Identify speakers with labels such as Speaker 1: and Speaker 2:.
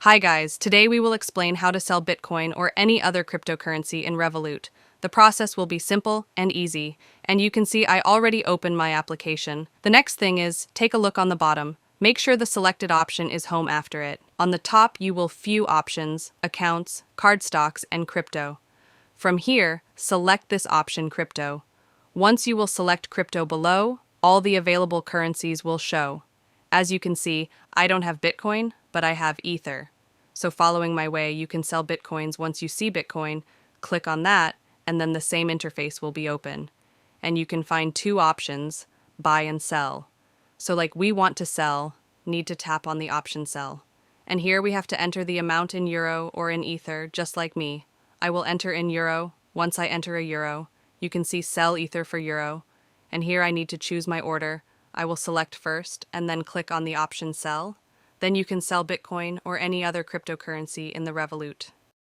Speaker 1: Hi guys, today we will explain how to sell Bitcoin or any other cryptocurrency in Revolut. The process will be simple and easy, and you can see I already opened my application. The next thing is, take a look on the bottom. Make sure the selected option is home after it. On the top you will view options, accounts, card stocks, and crypto. From here, select this option crypto. Once you will select crypto below, all the available currencies will show. As you can see, I don't have Bitcoin, but I have Ether. So following my way, you can sell Bitcoins. Once you see Bitcoin, click on that, and then the same interface will be open. And you can find two options, buy and sell. So like we want to sell, need to tap on the option sell. And here we have to enter the amount in euro or in Ether, just like me. I will enter in euro. Once I enter a euro, you can see sell Ether for euro. And here I need to choose my order. I will select first and then click on the option sell. Then you can sell Bitcoin or any other cryptocurrency in the Revolut.